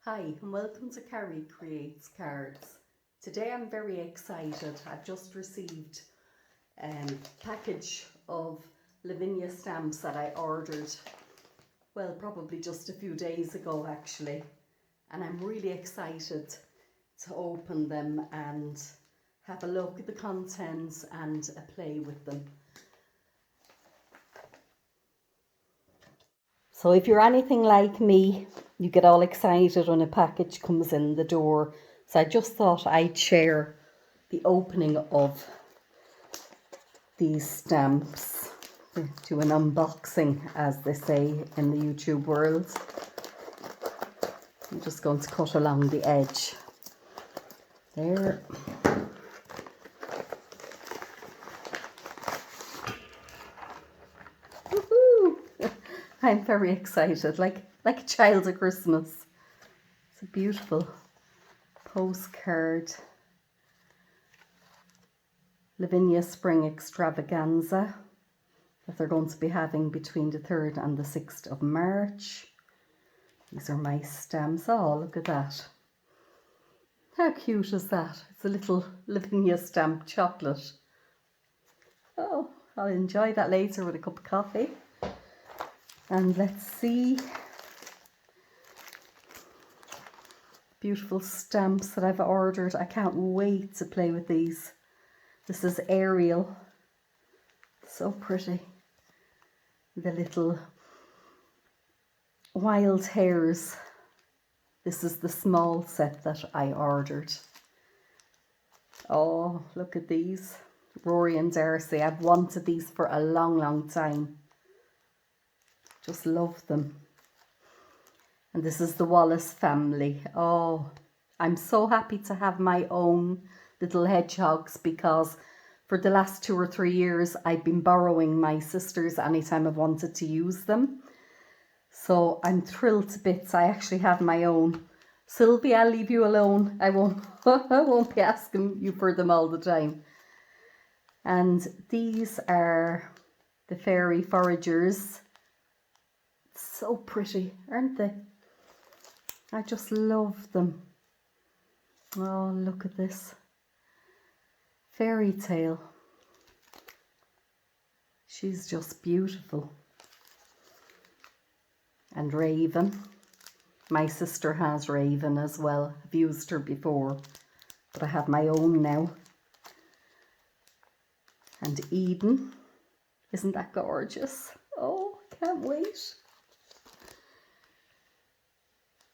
Hi and welcome to Carrie Creates Cards. Today I'm very excited. I've just received a package of Lavinia Stamps that I ordered, well, probably just a few days ago actually. And I'm really excited to open them and have a look at the contents and a play with them. So if you're anything like me, you get all excited when a package comes in the door. So I just thought I'd share the opening of these stamps, do an unboxing as they say in the YouTube world. I'm just going to cut along the edge there. I'm very excited, like a child at Christmas. It's a beautiful postcard. Lavinia Spring Extravaganza that they're going to be having between the 3rd and the 6th of March. These are my stamps. Oh, look at that. How cute is that? It's a little Lavinia stamp chocolate. Oh, I'll enjoy that later with a cup of coffee. And let's see. Beautiful stamps that I've ordered. I can't wait to play with these. This is Ariel. So pretty. The little wild hairs. This is the small set that I ordered. Oh, look at these. Rory and Darcy. I've wanted these for a long time. Just love them. And this is the Wallace family. Oh, I'm so happy to have my own little hedgehogs because for the last 2 or 3 years I've been borrowing my sister's anytime I've wanted to use them. So I'm thrilled to bits. I actually have my own. Sylvie, I'll leave you alone. I won't be asking you for them all the time. And these are the fairy foragers. So pretty, aren't they? I just love them. Oh, look at this. Fairy tale. She's just beautiful. And Raven. My sister has Raven as well. I've used her before, but I have my own now. And Eden. Isn't that gorgeous? Oh, can't wait.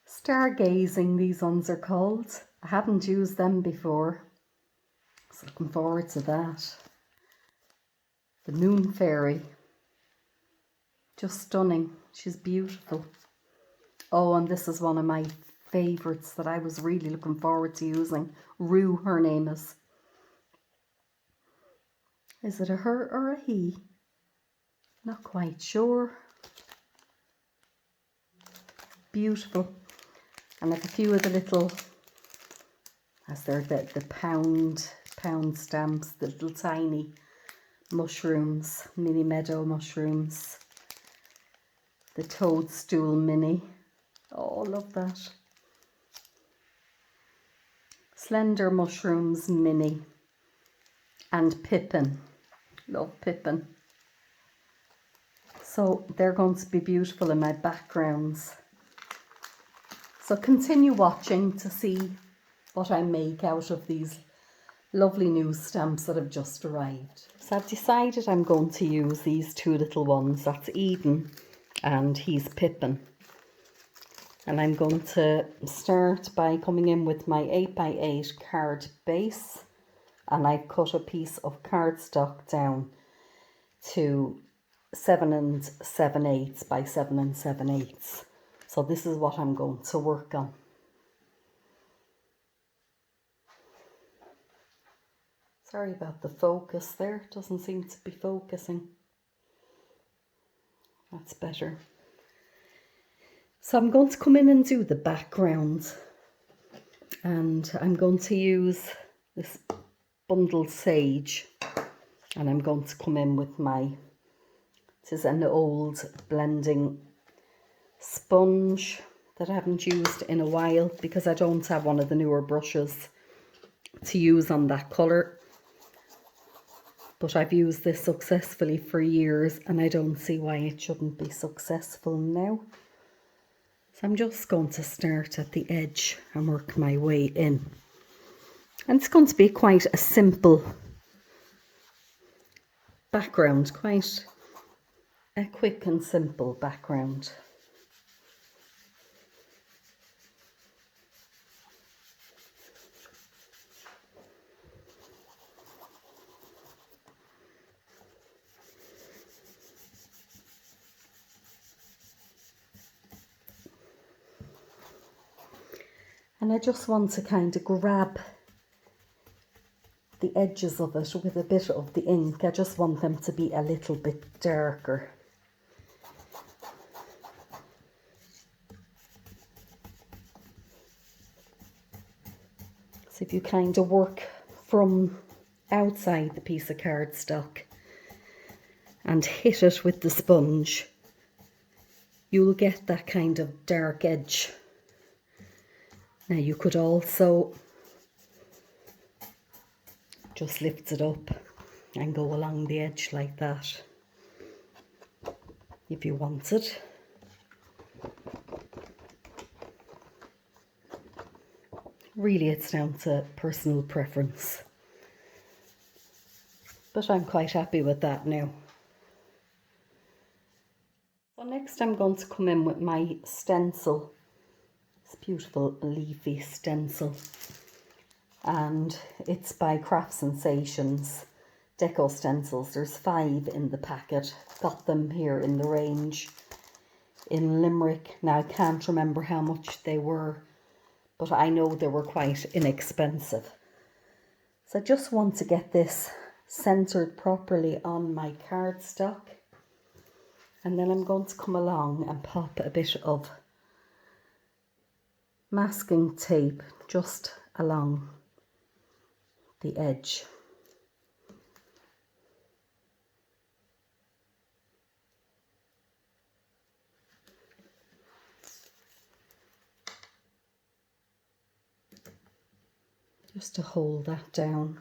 Stargazing, these ones are called. I haven't used them before. So looking forward to that. The Moon Fairy. Just stunning. She's beautiful. Oh, and this is one of my favourites that I was really looking forward to using. Rue, her name is. Is it a her or a he? Not quite sure. Beautiful. And I have a few of the little, as they're the pound stamps, the little tiny mushrooms, mini meadow mushrooms. The toadstool mini. Oh, love that. Slender mushrooms mini. And Pippin. Love Pippin. So they're going to be beautiful in my backgrounds. So continue watching to see what I make out of these lovely new stamps that have just arrived. So I've decided I'm going to use these 2 little ones. That's Eden and he's Pippin. And I'm going to start by coming in with my 8x8 card base. And I've cut a piece of cardstock down to 7 7/8 by 7 7/8. So this is what I'm going to work on. Sorry about the focus there. It doesn't seem to be focusing. That's better. So I'm going to come in and do the background. And I'm going to use this bundled sage. And I'm going to come in with my, it is an old blending sponge that I haven't used in a while because I don't have one of the newer brushes to use on that colour. But I've used this successfully for years and I don't see why it shouldn't be successful now. So I'm just going to start at the edge and work my way in. And it's going to be quite a simple background, quite a quick and simple background. And I just want to kind of grab the edges of it with a bit of the ink. I just want them to be a little bit darker. So if you kind of work from outside the piece of cardstock and hit it with the sponge, you'll get that kind of dark edge. Now you could also just lift it up and go along the edge like that if you wanted. Really, it's down to personal preference, but I'm quite happy with that now. So next I'm going to come in with my stencil. This beautiful leafy stencil, and it's by Craft Sensations Deco Stencils. There's 5 in the packet. Got them here in the range in Limerick. Now I can't remember how much they were, but I know they were quite inexpensive. So I just want to get this centered properly on my cardstock, and then I'm going to come along and pop a bit of masking tape just along the edge. Just to hold that down.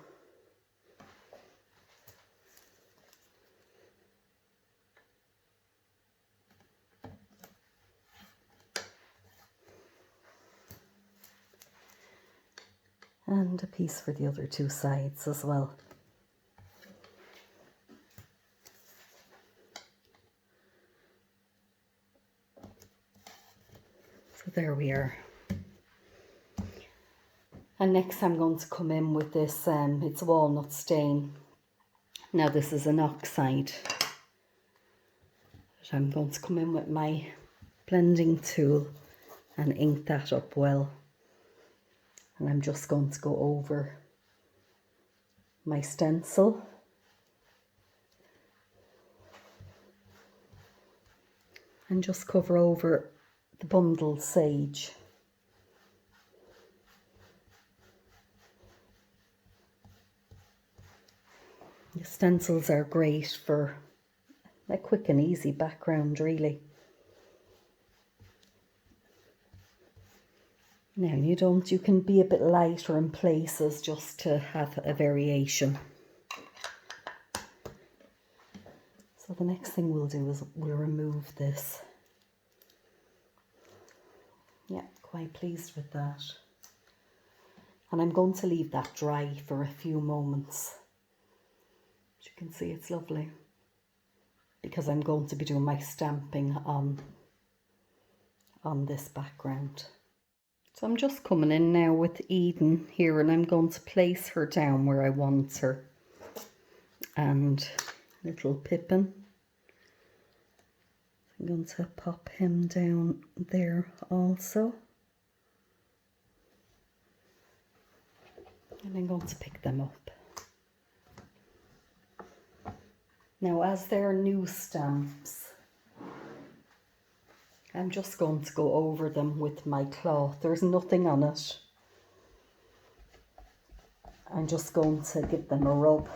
And a piece for the other 2 sides as well. So there we are. And next I'm going to come in with this, it's a walnut stain. Now this is an oxide. But I'm going to come in with my blending tool and ink that up well. And I'm just going to go over my stencil. And just cover over the bundled sage. The stencils are great for a quick and easy background, really. Now you can be a bit lighter in places just to have a variation. So the next thing we'll do is we'll remove this. Yeah, quite pleased with that. And I'm going to leave that dry for a few moments. As you can see, it's lovely, because I'm going to be doing my stamping on this background. So I'm just coming in now with Eden here, and I'm going to place her down where I want her. And little Pippin, I'm going to pop him down there also. And I'm going to pick them up. Now, as they're new stamps, I'm just going to go over them with my cloth. There's nothing on it. I'm just going to give them a rub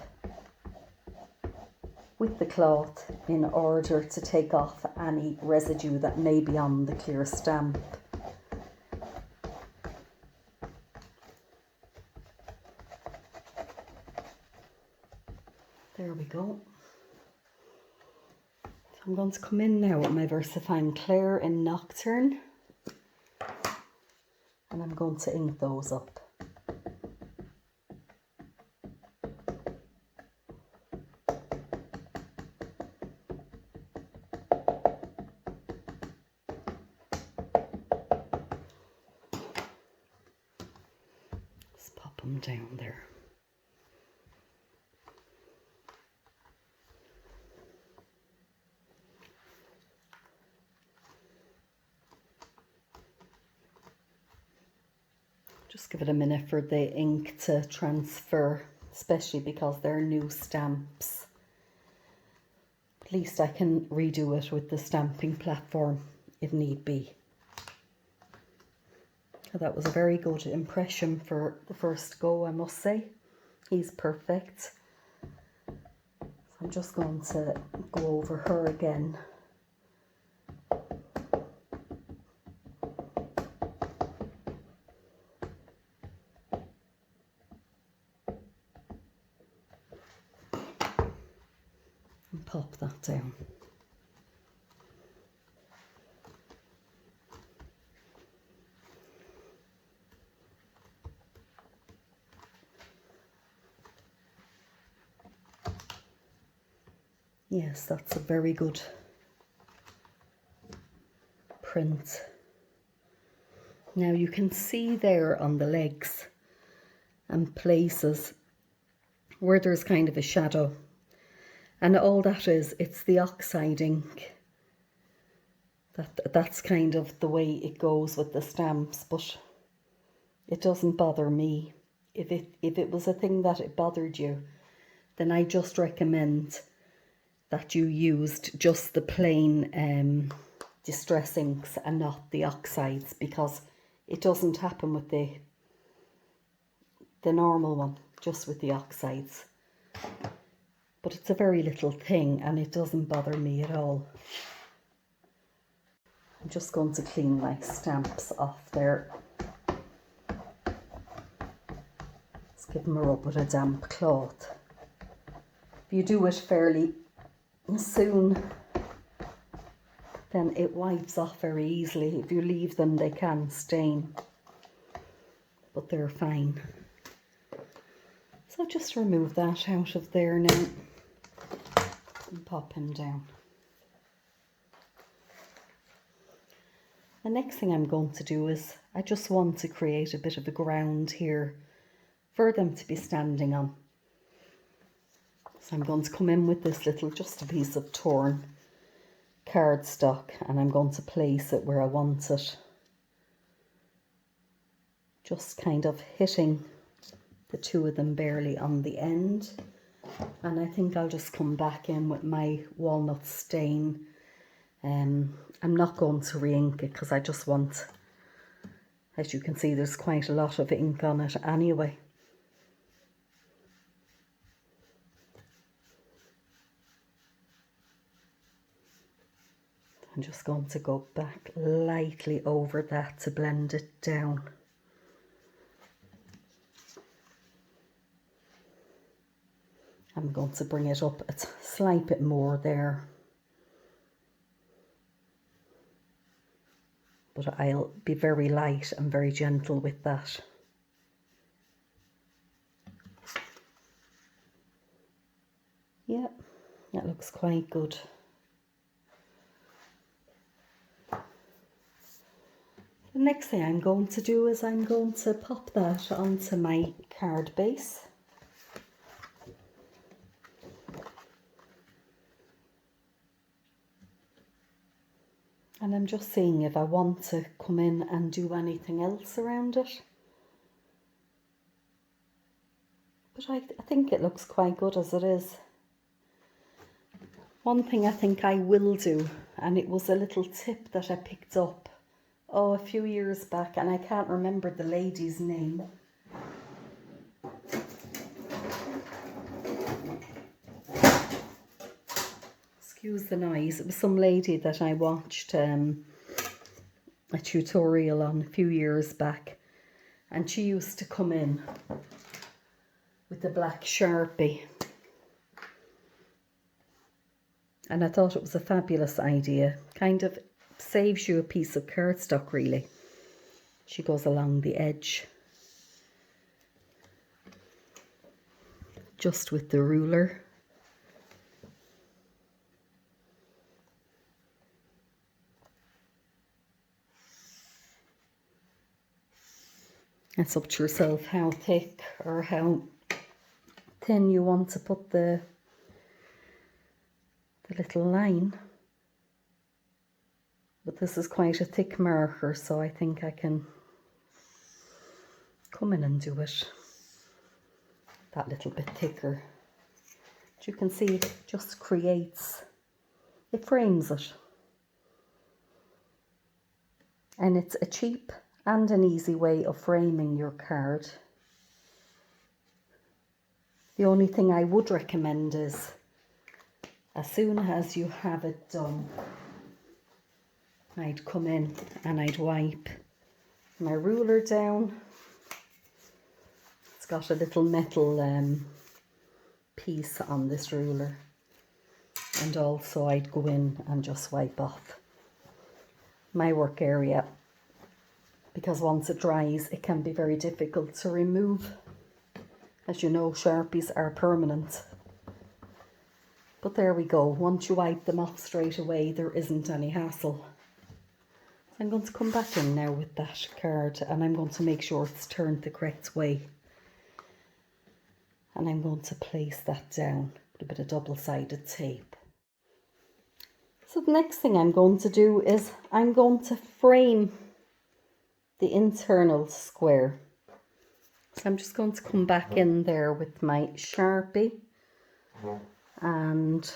with the cloth in order to take off any residue that may be on the clear stamp. There we go. So I'm going to come in now with my Versafine Clair in Nochturn, and I'm going to ink those up. Just pop them down there. Just give it a minute for the ink to transfer, especially because they're new stamps. At least I can redo it with the stamping platform if need be. So that was a very good impression for the first go, I must say. He's perfect. So I'm just going to go over her again. Pop that down. Yes, that's a very good print. Now you can see there on the legs and places where there's kind of a shadow. And all that is, it's the Oxide ink. That's kind of the way it goes with the stamps, but it doesn't bother me. If it was a thing that it bothered you, then I just recommend that you used just the plain distress inks and not the Oxides, because it doesn't happen with the normal one, just with the Oxides. But it's a very little thing and it doesn't bother me at all. I'm just going to clean my stamps off there. Let's give them a rub with a damp cloth. If you do it fairly soon, then it wipes off very easily. If you leave them, they can stain, but they're fine. So just remove that out of there now and pop him down. The next thing I'm going to do is I just want to create a bit of a ground here for them to be standing on. So I'm going to come in with this little, just a piece of torn cardstock, and I'm going to place it where I want it. Just kind of hitting the two of them barely on the end. And I think I'll just come back in with my walnut stain. I'm not going to re-ink it because I just want, as you can see, there's quite a lot of ink on it anyway. I'm just going to go back lightly over that to blend it down. I'm going to bring it up a slight bit more there. But I'll be very light and very gentle with that. Yeah, that looks quite good. The next thing I'm going to do is I'm going to pop that onto my card base. And I'm just seeing if I want to come in and do anything else around it. But I think it looks quite good as it is. One thing I think I will do, and it was a little tip that I picked up a few years back, and I can't remember the lady's name. Excuse the noise. It was some lady that I watched a tutorial on a few years back, and she used to come in with the black Sharpie And I thought it was a fabulous idea. Kind of saves you a piece of cardstock really. She goes along the edge. Just with the ruler. It's up to yourself how thick or how thin you want to put the little line. But this is quite a thick marker, so I think I can come in and do it that little bit thicker. But you can see it just creates, it frames it. And it's a cheap and an easy way of framing your card. The only thing I would recommend is, as soon as you have it done, I'd come in and I'd wipe my ruler down. It's got a little metal piece on this ruler. And also I'd go in and just wipe off my work area, because once it dries it can be very difficult to remove. As you know, Sharpies are permanent. But there we go, once you wipe them off straight away there isn't any hassle. I'm going to come back in now with that card and I'm going to make sure it's turned the correct way. And I'm going to place that down with a bit of double-sided tape. So the next thing I'm going to do is I'm going to frame the internal square. So I'm just going to come back in there with my Sharpie and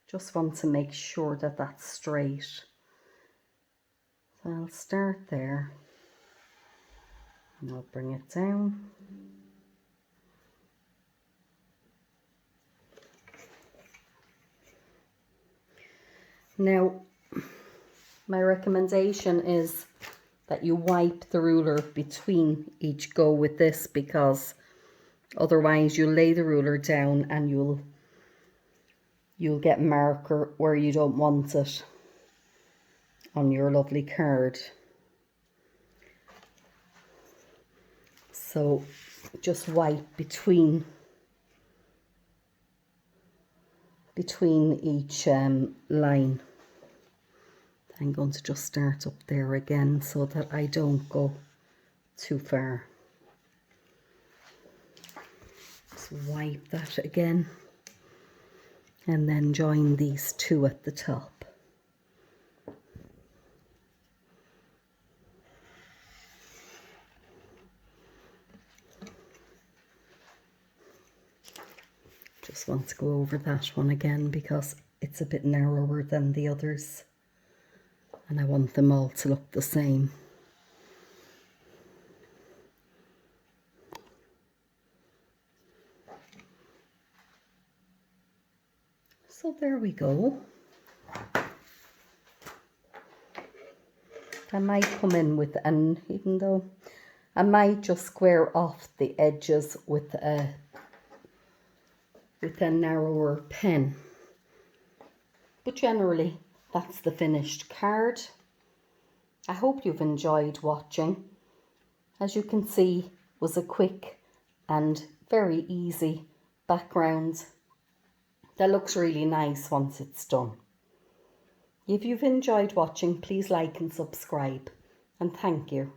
just want to make sure that that's straight. So I'll start there and I'll bring it down. Now, my recommendation is that you wipe the ruler between each go with this, because otherwise you'll lay the ruler down and you'll get marker where you don't want it on your lovely card. So just wipe between each line. I'm going to just start up there again so that I don't go too far. Just wipe that again and then join these two at the top. Just want to go over that one again because it's a bit narrower than the others. And I want them all to look the same. So there we go. I might come in with even though I might just square off the edges with a narrower pen. But generally, that's the finished card. I hope you've enjoyed watching. As you can see, was a quick and very easy background that looks really nice once it's done. If you've enjoyed watching, please like and subscribe, and thank you.